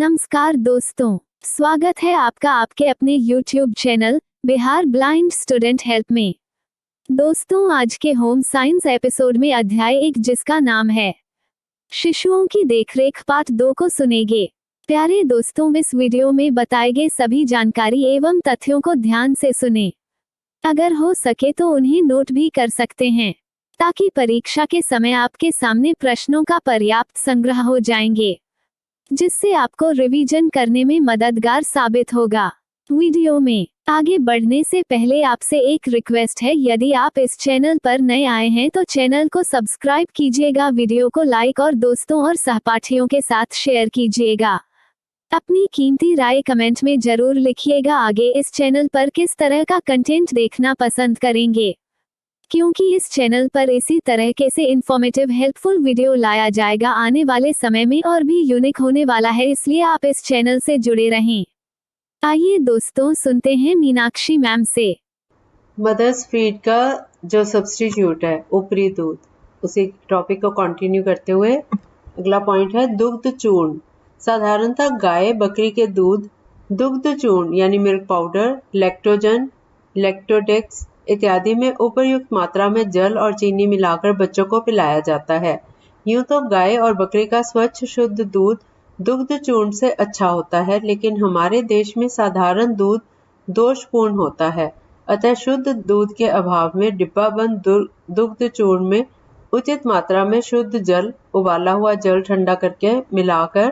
नमस्कार दोस्तों, स्वागत है आपका आपके अपने YouTube channel Bihar blind student help में। दोस्तों, आज के होम साइंस एपिसोड में अध्याय 1 जिसका नाम है शिशुओं की देखरेख पार्ट 2 को सुनेंगे। प्यारे दोस्तों, इस वीडियो में बताए गए सभी जानकारी एवं तथ्यों को ध्यान से सुने। अगर हो सके तो उन्हें नोट भी कर सकते हैं ताकि परीक्षा के समय आपके सामने प्रश्नों का पर्याप्त संग्रह हो जाएंगे, जिससे आपको रिवीजन करने में मददगार साबित होगा। वीडियो में आगे बढ़ने से पहले आपसे एक रिक्वेस्ट है, यदि आप इस चैनल पर नए आए हैं तो चैनल को सब्सक्राइब कीजिएगा, वीडियो को लाइक और दोस्तों और सहपाठियों के साथ शेयर कीजिएगा। अपनी कीमती राय कमेंट में जरूर लिखिएगा। आगे इस चैनल पर किस तरह का कंटेंट देखना पसंद करेंगे, क्योंकि इस चैनल पर इसी तरह के से इन्फॉर्मेटिव हेल्पफुल वीडियो लाया जाएगा आने वाले समय में और भी यूनिक होने वाला है, इसलिए आप इस चैनल से जुड़े रहें। आइए दोस्तों, सुनते हैं मीनाक्षी मैम से। मदर्स फीड का जो सब्स्टिट्यूट है ऊपरी दूध, उसी टॉपिक को कंटिन्यू करते हुए अगला पॉइंट है दुग्ध चूर्ण। साधारणतः गाय बकरी के दूध दुग्ध चूर्ण यानी मिल्क पाउडर, लैक्टोजन, लैक्टोडेक्स इत्यादि में उपयुक्त मात्रा में जल और चीनी मिलाकर बच्चों को पिलाया जाता है। यूं तो गाय और बकरी का स्वच्छ शुद्ध दूध दुग्ध चूर्ण से अच्छा होता है, लेकिन हमारे देश में साधारण दूध दोषपूर्ण होता है। अतः शुद्ध दूध के अभाव में डिब्बाबंद दुग्ध चूर्ण में उचित मात्रा में शुद्ध जल, उबाला हुआ जल ठंडा करके मिलाकर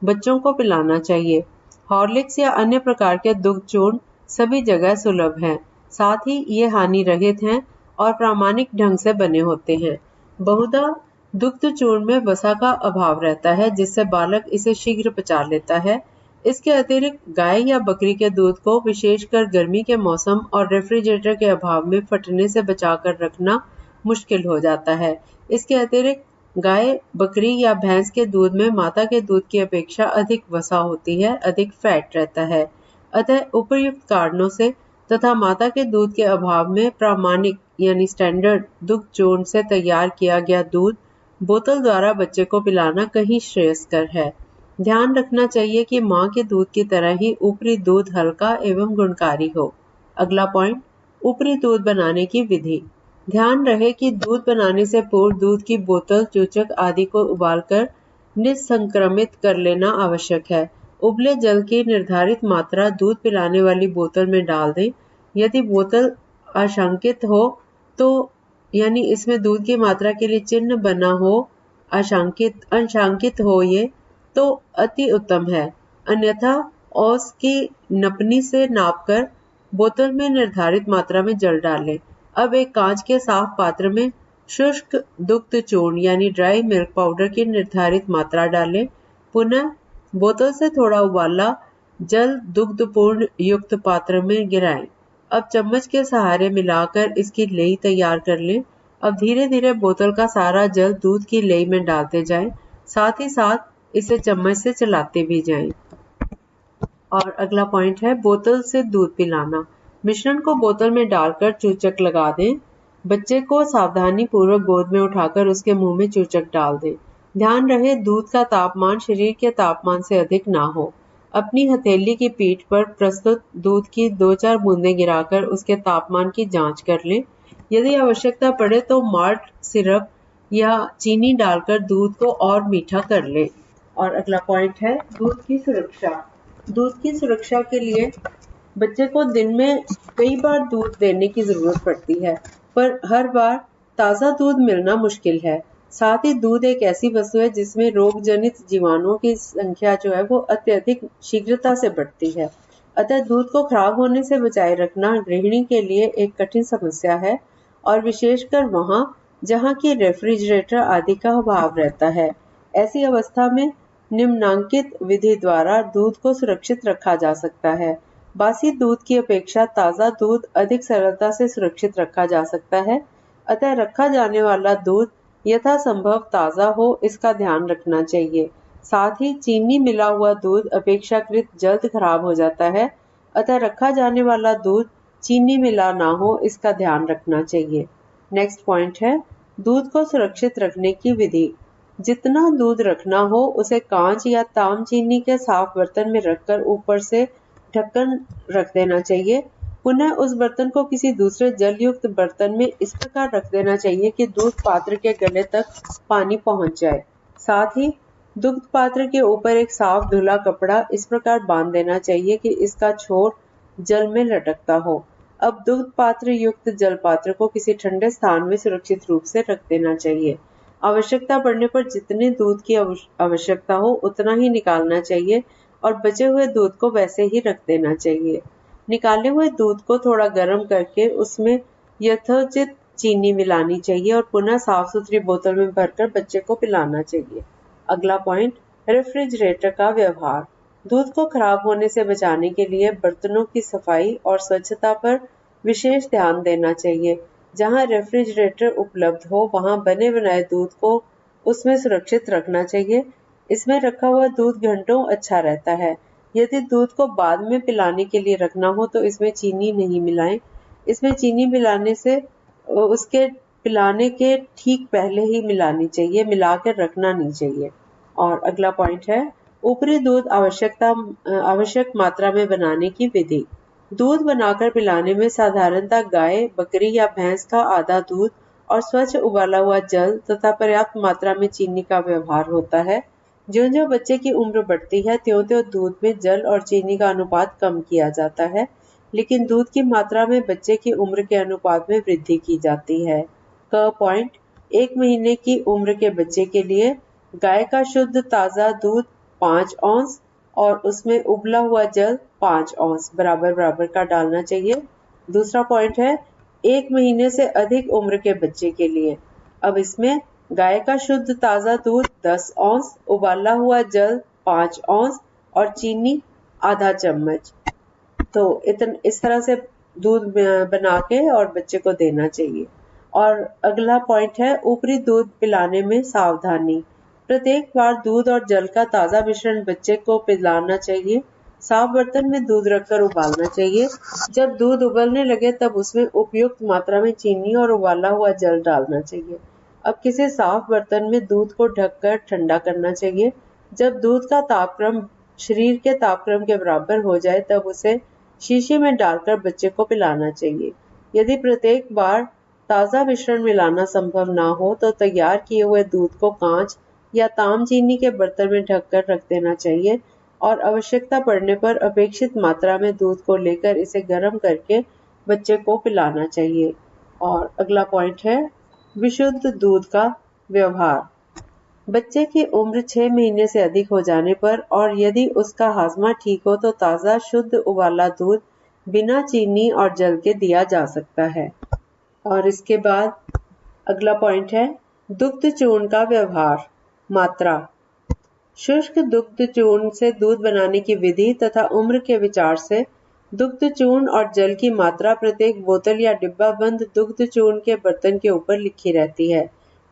बच्चों को पिलाना चाहिए। हॉर्लिक्स या अन्य प्रकार के दुग्ध चूर्ण सभी जगह सुलभ हैं। साथ ही ये हानि रहित हैं और प्रामाणिक ढंग से बने होते हैं। बहुधा दुग्ध चूर्ण में वसा का अभाव रहता है, जिससे बालक इसे शीघ्र पचा लेता है। इसके अतिरिक्त गाय या बकरी के दूध को विशेषकर गर्मी के मौसम और रेफ्रिजरेटर के अभाव में फटने से बचाकर रखना मुश्किल हो जाता है। इसके अतिरिक्त गाय, बकरी या भैंस के दूध में माता के दूध की अपेक्षा अधिक वसा होती है, अधिक फैट रहता है। अतः उपयुक्त कारणों से तथा माता के दूध के अभाव में प्रामाणिक यानी स्टैंडर्ड दुग्ध चूर्ण से तैयार किया गया दूध बोतल द्वारा बच्चे को पिलाना कहीं श्रेयस्कर है। ध्यान रखना चाहिए कि मां के दूध की तरह ही ऊपरी दूध हल्का एवं गुणकारी हो। अगला पॉइंट, ऊपरी दूध बनाने की विधि। ध्यान रहे कि दूध बनाने से पूर्व दूध की बोतल, चूचक आदि को उबालकर निसंक्रमित कर लेना आवश्यक है। उबले जल की निर्धारित मात्रा दूध पिलाने वाली बोतल में डाल दें। यदि बोतल आशंकित हो तो यानी इसमें दूध की मात्रा के लिए चिन्ह बना हो, अंशांकित हो ये तो अति उत्तम है। अन्यथा औस की नपनी से नापकर बोतल में निर्धारित मात्रा में जल डालें। अब एक कांच के साफ पात्र में शुष्क दुग्ध चूर्ण यानी ड्राई मिल्क पाउडर की निर्धारित मात्रा डालें। पुनः बोतल से थोड़ा उबाला जल दुग्धपूर्ण युक्त पात्र में गिराएं। अब चम्मच के सहारे मिलाकर इसकी लेई तैयार कर लें। अब धीरे धीरे बोतल का सारा जल दूध की लेई में डालते जाएं, साथ ही साथ इसे चम्मच से चलाते भी जाएं। और अगला पॉइंट है बोतल से दूध पिलाना। मिश्रण को बोतल में डालकर चूचक लगा दें। बच्चे को सावधानी पूर्वक गोद में उठाकर उसके मुंह में चूचक डाल दें। ध्यान रहे दूध का तापमान शरीर के तापमान से अधिक ना हो। अपनी हथेली की पीठ पर प्रस्तुत दूध की 2-4 बूंदें गिराकर उसके तापमान की जांच कर लें। यदि आवश्यकता पड़े तो माल्ट सिरप या चीनी डालकर दूध को और मीठा कर लें। और अगला पॉइंट है दूध की सुरक्षा। दूध की सुरक्षा के लिए बच्चे को दिन में कई बार दूध देने की जरूरत पड़ती है, पर हर बार ताज़ा दूध मिलना मुश्किल है। साथ ही दूध एक ऐसी वस्तु है जिसमें रोग जनित जीवाणुओं की संख्या जो है वो अत्यधिक शीघ्रता से बढ़ती है। अतः दूध को खराब होने से बचाए रखना गृहिणी के लिए एक कठिन समस्या है, और विशेषकर वहां जहां की रेफ्रिजरेटर आदि का अभाव रहता है। ऐसी अवस्था में निम्नांकित विधि द्वारा दूध को सुरक्षित रखा जा सकता है। बासी दूध की अपेक्षा ताज़ा दूध अधिक सरलता से सुरक्षित रखा जा सकता है। अतः रखा जाने वाला दूध यथासंभव ताज़ा हो, इसका ध्यान रखना चाहिए। साथ ही चीनी मिला हुआ दूध अपेक्षाकृत जल्द खराब हो जाता है, अतः रखा जाने वाला दूध चीनी मिला ना हो, इसका ध्यान रखना चाहिए। नेक्स्ट पॉइंट है दूध को सुरक्षित रखने की विधि। जितना दूध रखना हो उसे कांच या ताम चीनी के साफ बर्तन में रखकर ऊपर से ढक्कन रख देना चाहिए। पुनः उस बर्तन को किसी दूसरे जल युक्त बर्तन में इस प्रकार रख देना चाहिए कि दूध पात्र के गले तक पानी पहुंच जाए। साथ ही दुग्ध पात्र के ऊपर एक साफ धुला कपड़ा इस प्रकार बांध देना चाहिए कि इसका छोर जल में लटकता हो। अब दुग्ध पात्र युक्त जल पात्र को किसी ठंडे स्थान में सुरक्षित रूप से रख देना चाहिए। आवश्यकता पड़ने पर जितने दूध की आवश्यकता हो उतना ही निकालना चाहिए और बचे हुए दूध को वैसे ही रख देना चाहिए। निकाले हुए दूध को थोड़ा गर्म करके उसमें यथोचित चीनी मिलानी चाहिए और पुनः साफ सुथरी बोतल में भरकर बच्चे को पिलाना चाहिए। अगला पॉइंट, रेफ्रिजरेटर का व्यवहार। दूध को खराब होने से बचाने के लिए बर्तनों की सफाई और स्वच्छता पर विशेष ध्यान देना चाहिए। जहां रेफ्रिजरेटर उपलब्ध हो वहां बने बनाए दूध को उसमें सुरक्षित रखना चाहिए। इसमें रखा हुआ दूध घंटों अच्छा रहता है। यदि दूध को बाद में पिलाने के लिए रखना हो तो इसमें चीनी नहीं मिलाएं। इसमें चीनी मिलाने से उसके पिलाने के ठीक पहले ही मिलानी चाहिए, मिलाकर रखना नहीं चाहिए। और अगला पॉइंट है ऊपरी दूध आवश्यक मात्रा में बनाने की विधि। दूध बनाकर पिलाने में साधारणतः गाय, बकरी या भैंस का आधा दूध और स्वच्छ उबाला हुआ जल तथा पर्याप्त मात्रा में चीनी का व्यवहार होता है। ज्यों-ज्यों बच्चे की उम्र बढ़ती है त्यों-त्यों दूध में जल और चीनी का अनुपात कम किया जाता है, लेकिन दूध की मात्रा में बच्चे की उम्र के अनुपात में वृद्धि की जाती है। क पॉइंट, 1 महीने की उम्र के बच्चे के लिए गाय का शुद्ध ताजा दूध 5 औंस और उसमें उबला हुआ जल 5 औंस बराबर बराबर का डालना चाहिए। दूसरा पॉइंट है 1 महीने से अधिक उम्र के बच्चे के लिए। अब इसमें गाय का शुद्ध ताजा दूध 10 औंस, उबाला हुआ जल 5 औंस और चीनी आधा चम्मच। तो इस तरह से दूध बना के और बच्चे को देना चाहिए। और अगला पॉइंट है ऊपरी दूध पिलाने में सावधानी। प्रत्येक बार दूध और जल का ताजा मिश्रण बच्चे को पिलाना चाहिए। साफ बर्तन में दूध रखकर उबालना चाहिए। जब दूध उबलने लगे तब उसमें उपयुक्त मात्रा में चीनी और उबाला हुआ जल डालना चाहिए। अब किसी साफ बर्तन में दूध को ढककर ठंडा करना चाहिए। जब दूध का तापक्रम शरीर के तापक्रम के बराबर हो जाए तब उसे शीशी में डालकर बच्चे को पिलाना चाहिए। यदि प्रत्येक बार ताजा मिश्रण मिलाना संभव ना हो तो तैयार किए हुए दूध को कांच या ताम चीनी के बर्तन में ढककर रख देना चाहिए और आवश्यकता पड़ने पर अपेक्षित मात्रा में दूध को लेकर इसे गर्म करके बच्चे को पिलाना चाहिए। और अगला पॉइंट है विशुद्ध दूध का व्यवहार। बच्चे की उम्र 6 महीने से अधिक हो जाने पर और यदि उसका हाजमा ठीक हो तो ताजा शुद्ध उबाला दूध बिना चीनी और जल के दिया जा सकता है। और इसके बाद अगला पॉइंट है दुग्ध चूर्ण का व्यवहार। मात्रा। शुष्क दुग्ध चूर्ण से दूध बनाने की विधि तथा उम्र के विचार से दुग्ध चूर्ण और जल की मात्रा प्रत्येक बोतल या डिब्बा बंद दुग्ध चूर्ण के बर्तन के ऊपर लिखी रहती है।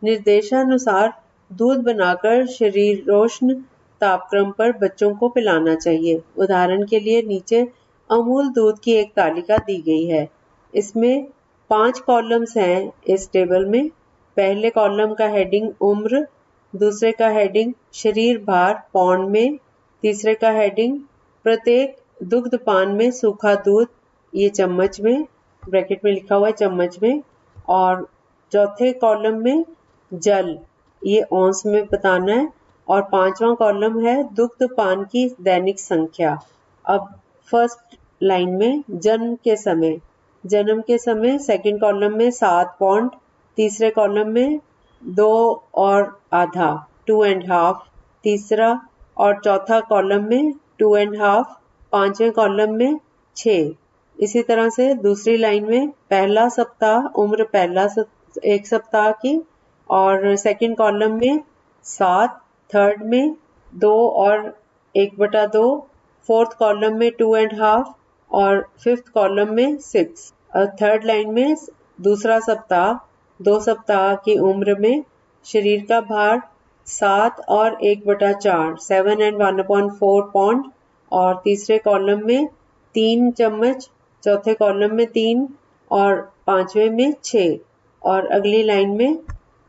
निर्देशानुसार दूध बनाकर शरीरोष्ण तापक्रम पर बच्चों को पिलाना चाहिए। उदाहरण के लिए नीचे अमूल दूध की एक तालिका दी गई है। इसमें 5 कॉलम्स हैं इस टेबल में। पहले कॉलम का हेडिंग उम्र, दूसरे का हेडिंग शरीर भार पौंड में, तीसरे का हेडिंग प्रत्येक दुग्ध पान में सूखा दूध, ये चम्मच में, ब्रैकेट में लिखा हुआ है चम्मच में, और चौथे कॉलम में जल, ये औंस में बताना है, और 5वां कॉलम है दुग्ध पान की दैनिक संख्या। अब फर्स्ट लाइन में जन्म के समय सेकंड कॉलम में 7 पौंड, तीसरे कॉलम में 2 और आधा 2.5, तीसरा और चौथा कॉलम में 2.5, 5वें कॉलम में 6। इसी तरह से दूसरी लाइन में पहला सप्ताह उम्र एक सप्ताह की, और सेकंड कॉलम में 7, थर्ड में 2 और 1/2, फोर्थ कॉलम में 2.5 और फिफ्थ कॉलम में 6। थर्ड लाइन में दूसरा सप्ताह 2 सप्ताह की उम्र में शरीर का भार 7 और 1/4 7 and 1/4 पौंड, और तीसरे कॉलम में 3 चम्मच, चौथे कॉलम में 3 और 5वें में 6, और अगली लाइन में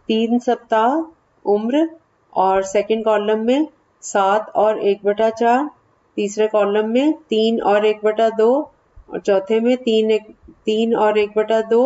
3 सप्ताह उम्र और सेकंड कॉलम में 7 और 1/4, तीसरे कॉलम में 3 और 1/2 और चौथे में 3 और 1/2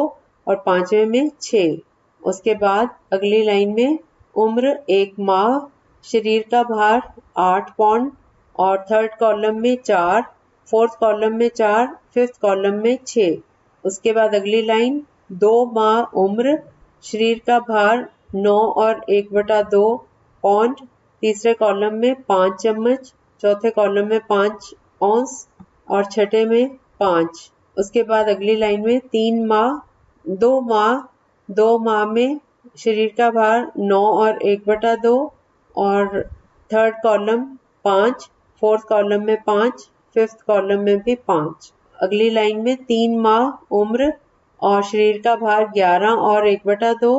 और पांचवें में 6। उसके बाद अगली लाइन में उम्र 1 माह, शरीर का भार 8 पाउंड और थर्ड कॉलम में 4, फोर्थ कॉलम में 4, फिफ्थ कॉलम में 6। उसके बाद अगली लाइन 2 माह उम्र, शरीर का भार 9 और 1/2 पाउंड, तीसरे कॉलम में 5 चम्मच, चौथे कॉलम में 5 औंस और छठे में 5। उसके बाद अगली लाइन में 3 माह, 2 माह में शरीर का भार 9 और 1/2 और थर्ड कॉलम 5, फोर्थ कॉलम में 5, फिफ्थ कॉलम में भी 5। अगली लाइन में 3 माह उम्र और शरीर का भार 11 और 1/2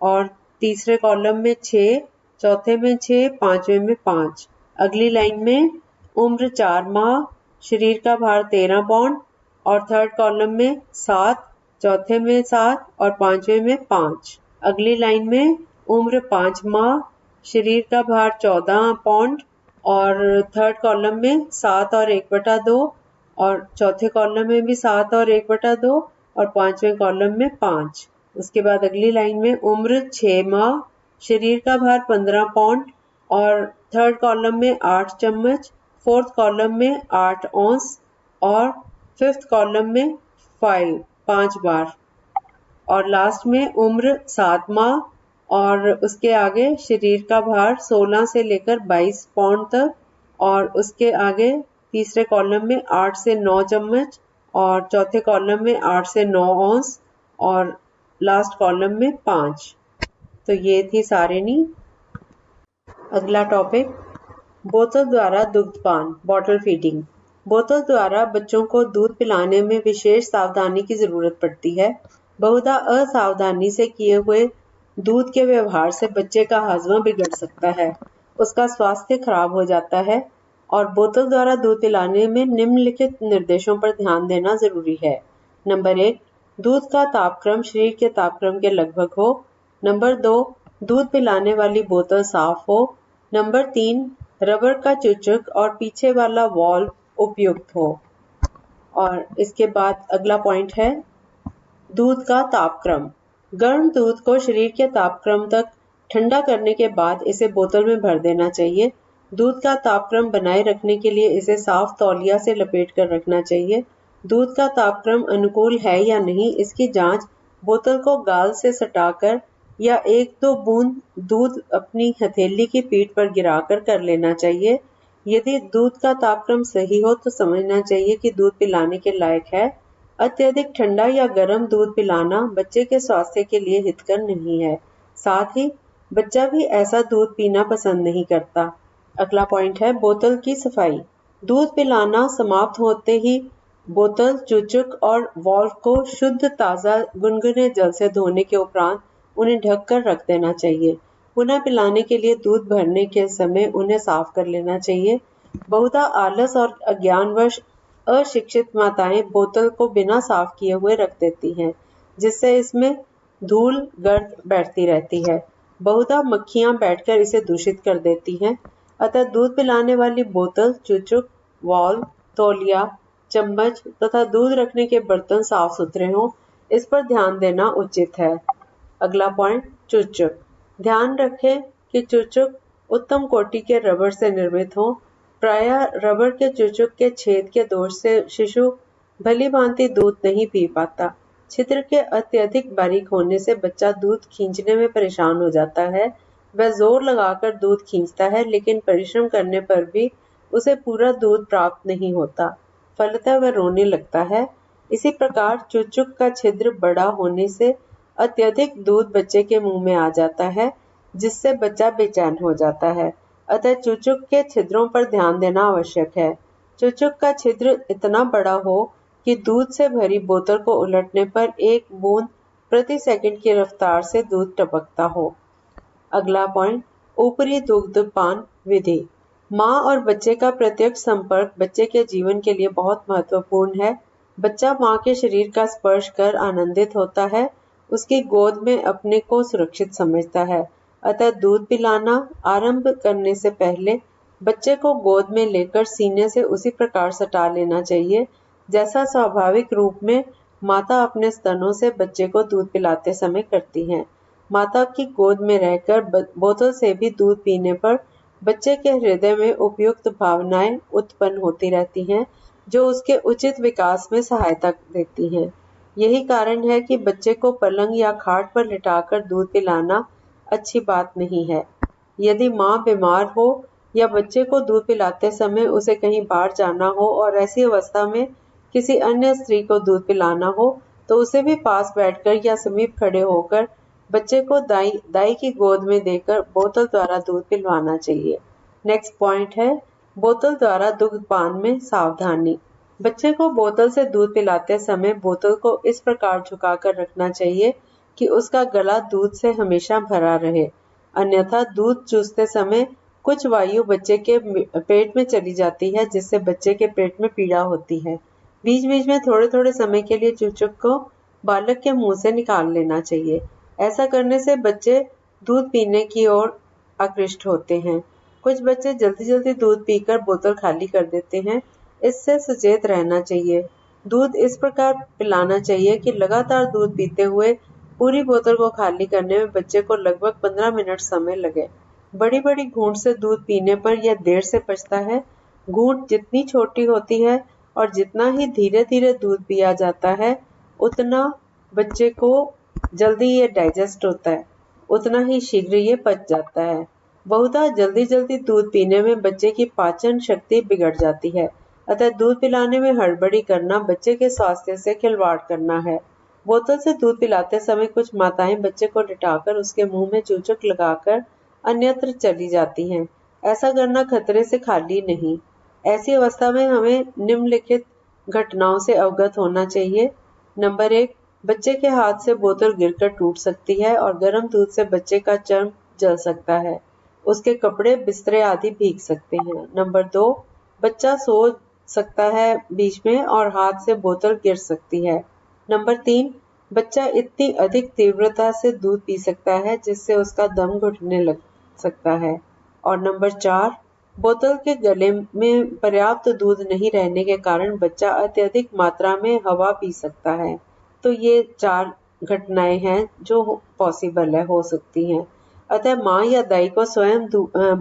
और तीसरे कॉलम में 6, चौथे में 6, पांचवें में 5। अगली लाइन में उम्र 4 माह, शरीर का भार 13 पाउंड और थर्ड कॉलम में 7, चौथे में 7 और पांचवें में 5। अगली लाइन में उम्र 5 माह, शरीर का भार 14 पाउंड और थर्ड कॉलम में 7 और 1/2 और चौथे कॉलम में भी 7 और 1/2 और पांचवें कॉलम में 5। उसके बाद अगली लाइन में उम्र 6 माह, शरीर का भार 15 पाउंड और थर्ड कॉलम में 8 चम्मच, फोर्थ कॉलम में 8 औंस और फिफ्थ कॉलम में 5 बार और लास्ट में उम्र 7 माह और उसके आगे शरीर का भार 16 से लेकर 22 पाउंड तक और उसके आगे तीसरे कॉलम में 8 से 9 चम्मच और चौथे कॉलम में 8 से 9 औंस और लास्ट कॉलम में 5। तो ये थी सारिणी। अगला टॉपिक बोतल द्वारा दुग्धपान, बॉटल फीडिंग। बोतल द्वारा बच्चों को दूध पिलाने में विशेष सावधानी की जरूरत पड़ती है। बहुधा असावधानी से किए हुए दूध के व्यवहार से बच्चे का हाजमा बिगड़ सकता है, उसका स्वास्थ्य खराब हो जाता है और बोतल द्वारा दूध पिलाने में निम्नलिखित निर्देशों पर ध्यान देना जरूरी है। नंबर 1, दूध का तापक्रम शरीर के तापक्रम के लगभग हो। नंबर 2, दूध पिलाने वाली बोतल साफ हो। नंबर 3, रबर का चुचक और पीछे वाला वाल्व उपयुक्त हो। और इसके बाद अगला पॉइंट है दूध का तापक्रम। गर्म दूध को शरीर के तापक्रम तक ठंडा करने के बाद इसे बोतल में भर देना चाहिए। दूध का तापक्रम बनाए रखने के लिए इसे साफ तौलिया से लपेट कर रखना चाहिए। दूध का तापक्रम अनुकूल है या नहीं, इसकी जांच बोतल को गाल से सटाकर या 1-2 बूंद दूध अपनी हथेली की पीठ पर गिराकर कर लेना चाहिए। यदि दूध का तापक्रम सही हो तो समझना चाहिए कि दूध पिलाने के लायक है। अत्यधिक ठंडा या गर्म दूध पिलाना बच्चे के स्वास्थ्य के लिए हितकर नहीं है। साथ ही बच्चा भी ऐसा दूध पीना पसंद नहीं करता। अगला पॉइंट है बोतल की सफाई। दूध पिलाना समाप्त होते ही बोतल, चुचक और वाल्व को शुद्ध ताज़ा गुनगुने जल से धोने के उपरांत उन्हें ढक कर रख देना चाहिए। पुनः पिलाने के लिए दूध भरने के समय उन्हें साफ कर लेना चाहिए। बहुधा आलस और अज्ञानवश अशिक्षित माताएं बोतल को बिना साफ किए हुए रख देती हैं, जिससे इसमें धूल गर्द बैठती रहती है। बहुधा मक्खियां बैठकर इसे दूषित कर देती हैं। अतः दूध पिलाने वाली बोतल, चुचुक, वाल्व, तौलिया, चम्मच तथा दूध रखने के बर्तन साफ सुथरे हों, इस पर ध्यान देना उचित है। अगला पॉइंट चुचुक। ध्यान रखें कि चुचुक उत्तम कोटि के रबर से निर्मित हो। प्रायः रबर के चुचुक के छेद के दोष से शिशु भली भांति दूध नहीं पी पाता। छिद्र के अत्यधिक बारीक होने से बच्चा दूध खींचने में परेशान हो जाता है। वह जोर लगाकर दूध खींचता है, लेकिन परिश्रम करने पर भी उसे पूरा दूध प्राप्त नहीं होता। फलतः वह रोने लगता है। इसी प्रकार चुचुक का छिद्र बड़ा होने से अत्यधिक दूध बच्चे के मुंह में आ जाता है, जिससे बच्चा बेचैन हो जाता है। अतः चुचुक के छिद्रों पर ध्यान देना आवश्यक है। चुचुक का छिद्र इतना बड़ा हो कि दूध से भरी बोतल को उलटने पर 1 बूंद प्रति सेकंड की रफ्तार से दूध टपकता हो। अगला पॉइंट ऊपरी दुग्धपान विधि। माँ और बच्चे का प्रत्यक्ष संपर्क बच्चे के जीवन के लिए बहुत महत्वपूर्ण है। बच्चा माँ के शरीर का स्पर्श कर आनंदित होता है, उसकी गोद में अपने को सुरक्षित समझता है। अतः दूध पिलाना आरंभ करने से पहले बच्चे को गोद में लेकर सीने से उसी प्रकार सटा लेना चाहिए जैसा स्वाभाविक रूप में माता अपने स्तनों से बच्चे को दूध पिलाते समय करती है। माता की गोद में रहकर बोतल से भी दूध पीने पर बच्चे के हृदय में उपयुक्त भावनाएं उत्पन्न होती रहती हैं, जो उसके उचित विकास में सहायता देती हैं। यही कारण है कि बच्चे को पलंग या खाट पर लिटाकर दूध पिलाना अच्छी बात नहीं है। यदि माँ बीमार हो या बच्चे को दूध पिलाते समय उसे कहीं बाहर जाना हो और ऐसी अवस्था में किसी अन्य स्त्री को दूध पिलाना हो, तो उसे भी पास बैठकर या समीप खड़े होकर बच्चे को दाई की गोद में देकर बोतल द्वारा दूध पिलवाना चाहिए। नेक्स्ट पॉइंट है बोतल द्वारा दुग्ध पान में सावधानी। बच्चे को बोतल से दूध पिलाते समय बोतल को इस प्रकार झुकाकर रखना चाहिए कि उसका गला दूध से हमेशा भरा रहे, अन्यथा दूध चूसते समय कुछ वायु बच्चे के पेट में चली जाती है, जिससे बच्चे के पेट में पीड़ा होती है। बीच बीच में थोड़े थोड़े समय के लिए चूचक को बालक के मुंह से निकाल लेना चाहिए। ऐसा करने से बच्चे दूध पीने की ओर आकृष्ट होते हैं। कुछ बच्चे जल्दी जल्दी दूध पीकर बोतल खाली कर देते हैं, इससे सचेत रहना चाहिए। दूध इस प्रकार पिलाना चाहिए कि लगातार दूध पीते हुए पूरी बोतल को खाली करने में बच्चे को लगभग 15 मिनट समय लगे। बड़ी बड़ी घूंट से दूध पीने पर यह देर से पचता है। घूंट जितनी छोटी होती है और जितना ही धीरे धीरे दूध पिया जाता है, उतना बच्चे को जल्दी ये डाइजेस्ट होता है, उतना ही शीघ्र ये पच जाता है। बहुधा जल्दी जल्दी दूध पीने में बच्चे की पाचन शक्ति बिगड़ जाती है, अतः दूध पिलाने में हड़बड़ी करना बच्चे के स्वास्थ्य से खिलवाड़ करना है। बोतल से दूध पिलाते समय कुछ माताएं बच्चे को लिटाकर उसके मुंह में चूचक लगाकर अन्यत्र चली जाती हैं। ऐसा करना खतरे से खाली नहीं। ऐसी अवस्था में हमें निम्नलिखित घटनाओं से अवगत होना चाहिए। नंबर 1, बच्चे के हाथ से बोतल गिरकर टूट सकती है और गर्म दूध से बच्चे का चर्म जल सकता है। उसके कपड़े, बिस्तरे आदि भीग सकते हैं। नंबर 2, बच्चा सो सकता है बीच में और हाथ से बोतल गिर सकती है। नंबर 3, बच्चा इतनी अधिक तीव्रता से दूध पी सकता है जिससे उसका दम घुटने लग सकता है। और नंबर 4, बोतल के गले में पर्याप्त दूध नहीं रहने के कारण बच्चा अत्यधिक मात्रा में हवा पी सकता है। तो ये 4 घटनाएं हैं जो पॉसिबल है, हो सकती हैं। अतः माँ या दाई को स्वयं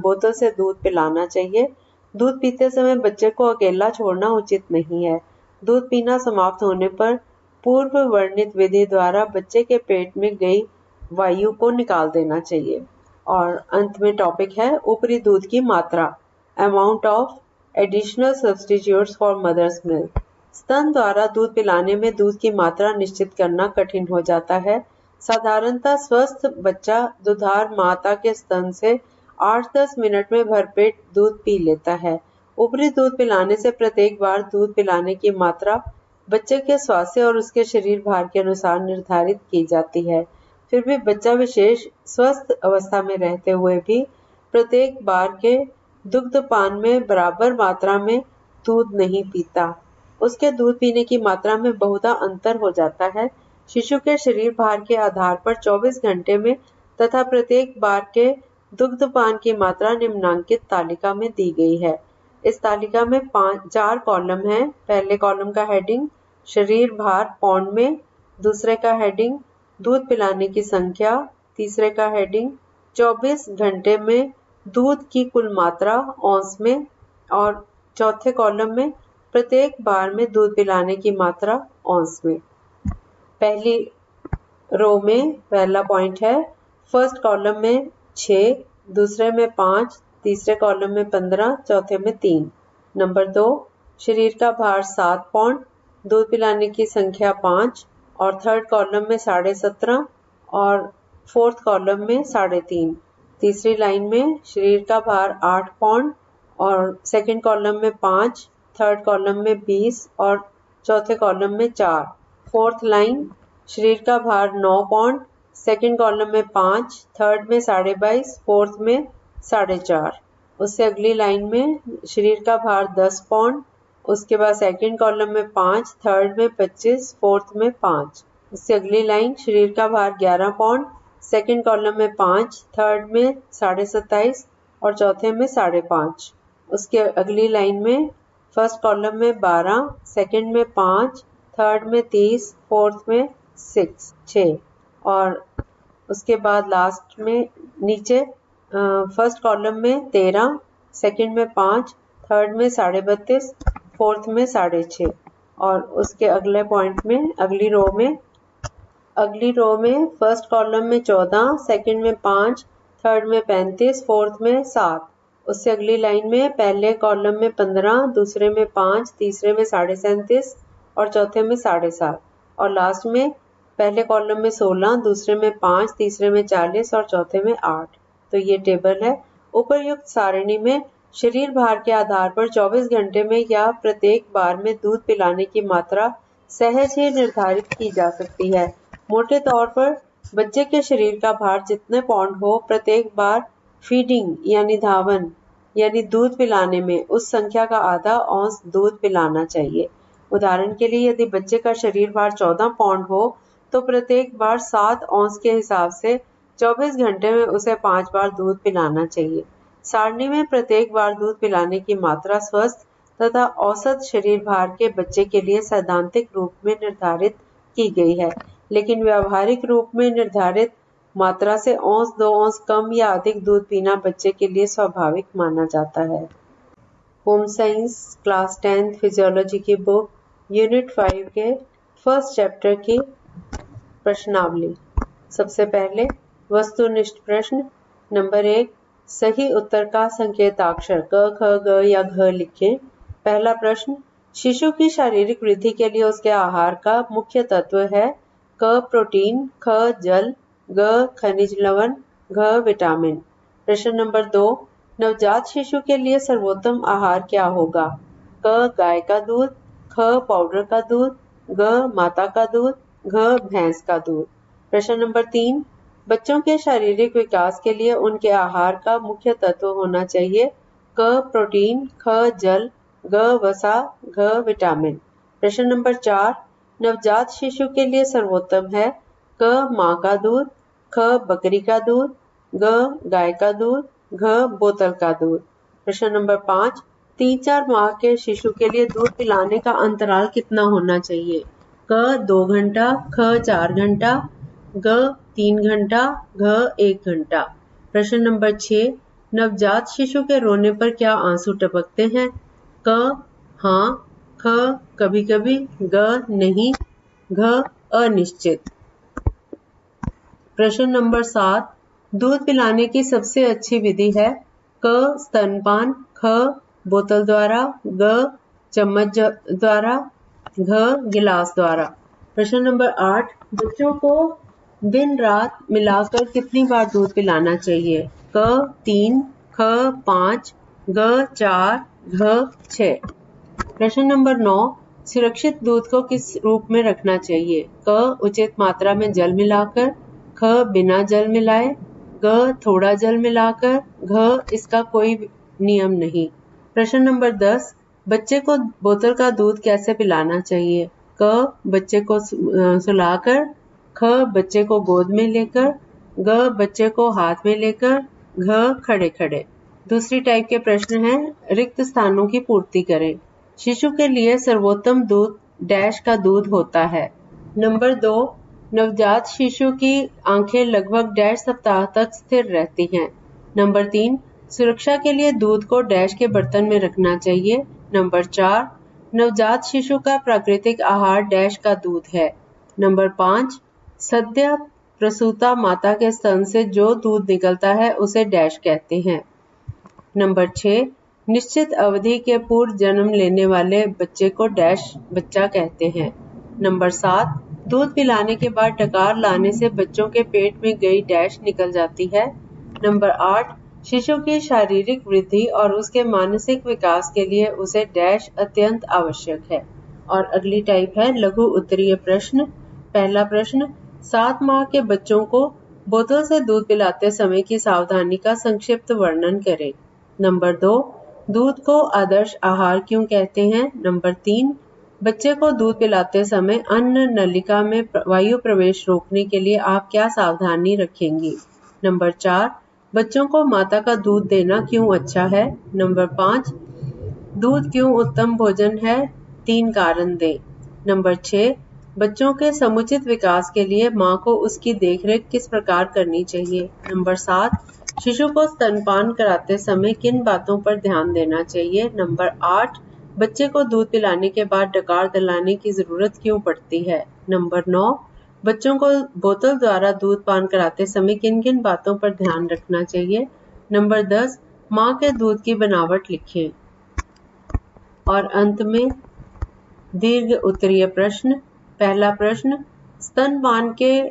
बोतल से दूध पिलाना चाहिए। दूध पीते समय बच्चे को अकेला छोड़ना उचित नहीं है। दूध पीना समाप्त होने पर पूर्व वर्णित विधि द्वारा बच्चे के पेट में गई वायु को निकाल देना चाहिए। और अंत में टॉपिक है ऊपरी दूध की मात्रा, amount of additional substitutes for mother's milk. स्तन द्वारा दूध पिलाने में दूध की मात्रा निश्चित करना कठिन हो जाता है। साधारणतः स्वस्थ बच्चा दुधार माता के स्तन से 8-10 मिनट में भरपेट दूध पी लेता है। ऊपरी दूध पिलाने से प्रत्येक बार दूध पिलाने की मात्रा बच्चे के स्वास्थ्य और उसके शरीर भार के अनुसार निर्धारित की जाती है। फिर भी बच्चा विशेष स्वस्थ अवस्था में रहते हुए भी प्रत्येक बार के दुग्धपान में बराबर मात्रा में दूध नहीं पीता। उसके दूध पीने की मात्रा में बहुधा अंतर हो जाता है। शिशु के शरीर भार के आधार पर 24 घंटे में तथा प्रत्येक बार के दुग्धपान की मात्रा निम्नांकित तालिका में दी गई है। इस तालिका में 4 कॉलम हैं। पहले कॉलम का हेडिंग शरीर भार पौंड में, दूसरे का हेडिंग दूध पिलाने की संख्या, तीसरे का हेडिंग 24 घंटे में दूध की कुल मात्रा औंस में और चौथे कॉलम में प्रत्येक बार में दूध पिलाने की मात्रा औंस में। पहली रो में पहला पॉइंट है, फर्स्ट कॉलम में 6, दूसरे में 5, तीसरे कॉलम में 15, चौथे में 3। नंबर 2, शरीर का भार 7 पौंड, दूध पिलाने की संख्या 5 और थर्ड कॉलम में 17.5 और फोर्थ कॉलम में 3.5। तीसरी लाइन में शरीर का भार 8 पौंड और सेकंड कॉलम में 5, थर्ड कॉलम में 20 और चौथे कॉलम में 4। फोर्थ लाइन शरीर का भार 9 पौंड, सेकंड कॉलम में 5, थर्ड में 22.5, फोर्थ में 4.5। उससे अगली लाइन में शरीर का भार 10 पौंड, उसके बाद सेकंड कॉलम में 5, थर्ड में 25, फोर्थ में 5। उससे अगली लाइन शरीर का भार 11 पौंड, सेकंड कॉलम में 5, थर्ड में 27.5 और चौथे में 5.5। उसके अगली लाइन में फर्स्ट कॉलम में 12, सेकंड में 5, थर्ड में 30, फोर्थ में 6 और उसके बाद लास्ट में नीचे फर्स्ट कॉलम में 13, सेकंड में 5, थर्ड में 32.5, फोर्थ में 6.5 और उसके अगले पॉइंट में अगली रो में फर्स्ट कॉलम में 14, सेकंड में 5, थर्ड में 35, फोर्थ में 7। उससे अगली लाइन में पहले कॉलम में 15, दूसरे में 5, तीसरे में 37.5 और चौथे में 7.5 और लास्ट में पहले कॉलम में 16, दूसरे में 5, तीसरे में 40 और चौथे में 8। तो ये टेबल है। उपरयुक्त सारणी में शरीर भार के आधार पर 24 घंटे में या प्रत्येक बार में दूध पिलाने की मात्रा सहज ही निर्धारित की जा सकती है। मोटे तौर पर बच्चे के शरीर का भार जितने पाउंड हो, प्रत्येक बार फीडिंग यानी धावन यानी दूध पिलाने में उस संख्या का आधा औंस दूध पिलाना चाहिए। उदाहरण के लिए यदि बच्चे का शरीर भार 14 पाउंड हो तो प्रत्येक बार 7 औंस के हिसाब से 24 घंटे में उसे 5 बार दूध पिलाना चाहिए। सारणी में प्रत्येक बार दूध पिलाने की मात्रा स्वस्थ तथा औसत शरीर भार के बच्चे के लिए सैद्धांतिक रूप में निर्धारित की गई है, लेकिन व्यावहारिक रूप में निर्धारित मात्रा से औंस 2 औंस कम या अधिक दूध पीना बच्चे के लिए स्वाभाविक माना जाता है। होम साइंस क्लास 10 फिजियोलॉजी की बुक यूनिट 5 के फर्स्ट चैप्टर की प्रश्नावली। सबसे पहले वस्तुनिष्ठ प्रश्न। नंबर 1, सही उत्तर का संकेताक्षर क, ख, ग या घ लिखें। पहला प्रश्न, शिशु की शारीरिक वृद्धि के लिए उसके आहार का मुख्य तत्व है क प्रोटीन, ख जल, ग खनिज लवण, घ विटामिन। प्रश्न नंबर 2, नवजात शिशु के लिए सर्वोत्तम आहार क्या होगा? क गाय का दूध, ख पाउडर का दूध, ग माता का दूध, घ भैंस का दूध। प्रश्न नंबर 3, बच्चों के शारीरिक विकास के लिए उनके आहार का मुख्य तत्व होना चाहिए क प्रोटीन, ख जल, ग वसा, घ विटामिन। प्रश्न नंबर 4, नवजात शिशु के लिए सर्वोत्तम है क माँ का दूध, ख बकरी का दूध, ग गाय का दूध, घ बोतल का दूध। प्रश्न नंबर 5, 3-4 माह के शिशु के लिए दूध पिलाने का अंतराल कितना होना चाहिए? क 2 घंटा, ख 4 घंटा, ग 3 घंटा, घ 1 घंटा। प्रश्न नंबर 6, नवजात शिशु के रोने पर क्या आंसू टपकते हैं? क हाँ, ख कभी कभी, ग नहीं, घ अनिश्चित। प्रश्न नंबर 7, दूध पिलाने की सबसे अच्छी विधि है क स्तनपान, ख बोतल द्वारा, ग चम्मच द्वारा, घ गिलास द्वारा। प्रश्न नंबर 8, बच्चों को दिन रात मिलाकर कितनी बार दूध पिलाना चाहिए? क 3, ख 5, ग 4, घ 6। प्रश्न नंबर 9, सुरक्षित दूध को किस रूप में रखना चाहिए? क उचित मात्रा में जल मिलाकर, ख बिना जल मिलाए, ग थोड़ा जल मिलाकर, घ इसका कोई नियम नहीं। प्रश्न नंबर 10, बच्चे को बोतल का दूध कैसे पिलाना चाहिए? क बच्चे को सुलाकर, ख बच्चे को गोद में लेकर, ग बच्चे को हाथ में लेकर, घ खड़े खड़े। दूसरी टाइप के प्रश्न हैं, रिक्त स्थानों की पूर्ति करें। शिशु के लिए सर्वोत्तम दूध डैश का दूध होता है। नंबर 2, नवजात शिशु की आंखें लगभग डैश सप्ताह तक स्थिर रहती हैं। नंबर 3, सुरक्षा के लिए दूध को डैश के बर्तन में रखना चाहिए। नंबर 4, नवजात शिशु का प्राकृतिक आहार डैश का दूध है। नंबर 5, सद्य प्रसूता माता के स्तन से जो दूध निकलता है उसे डैश कहते हैं। नंबर 6, निश्चित अवधि के पूर्व जन्म लेने वाले बच्चे को डैश बच्चा कहते हैं। नंबर 7, दूध पिलाने के बाद डकार लाने से बच्चों के पेट में गई डैश निकल जाती है। नंबर 8, शिशु की शारीरिक वृद्धि और उसके मानसिक विकास के लिए उसे डैश अत्यंत आवश्यक है। और अगली टाइप है लघु उत्तरीय प्रश्न। पहला प्रश्न, 7 माह के बच्चों को बोतल से दूध पिलाते समय की सावधानी का संक्षिप्त वर्णन करें। नंबर 2, दूध को आदर्श आहार क्यों कहते हैं? नंबर 3, बच्चे को दूध पिलाते समय अन्न नलिका में वायु प्रवेश रोकने के लिए आप क्या सावधानी रखेंगी? नंबर 4, बच्चों को माता का दूध देना क्यों अच्छा है? नंबर 5, दूध क्यों उत्तम भोजन है? 3 कारण दें। नंबर 6, बच्चों के समुचित विकास के लिए माँ को उसकी देखरेख किस प्रकार करनी चाहिए? नंबर 7, शिशु को स्तनपान कराते समय किन बातों पर ध्यान देना चाहिए? नंबर 8, बच्चे को दूध पिलाने के बाद डकार दिलाने की जरूरत क्यों पड़ती है? नंबर 9, बच्चों को बोतल द्वारा दूध पान कराते समय किन किन बातों पर ध्यान रखना चाहिए? नंबर 10, माँ के दूध की बनावट लिखें। और अंत में दीर्घ उत्तरीय प्रश्न। पहला प्रश्न, स्तनपान के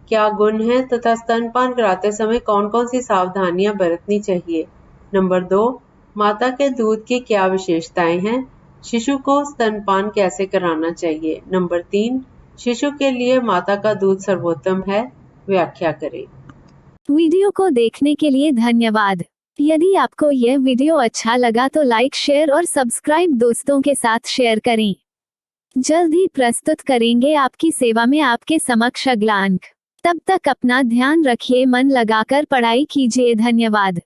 क्या गुण हैं तथा स्तनपान कराते समय कौन कौन सी सावधानियां बरतनी चाहिए? नंबर 2, माता के दूध की क्या विशेषताएं हैं? शिशु को स्तनपान कैसे कराना चाहिए? नंबर 3, शिशु के लिए माता का दूध सर्वोत्तम है? व्याख्या करें। वीडियो को देखने के लिए धन्यवाद। यदि आपको यह वीडियो अच्छा लगा तो लाइक, शेयर और सब्सक्राइब दोस्तों के साथ शेयर करें। जल्द ही प्रस्तुत करेंगे आपकी सेवा में आपके समक्ष अगला अंक। तब तक अपना ध्यान रखिए, मन लगाकर पढ़ाई कीजिए। धन्यवाद।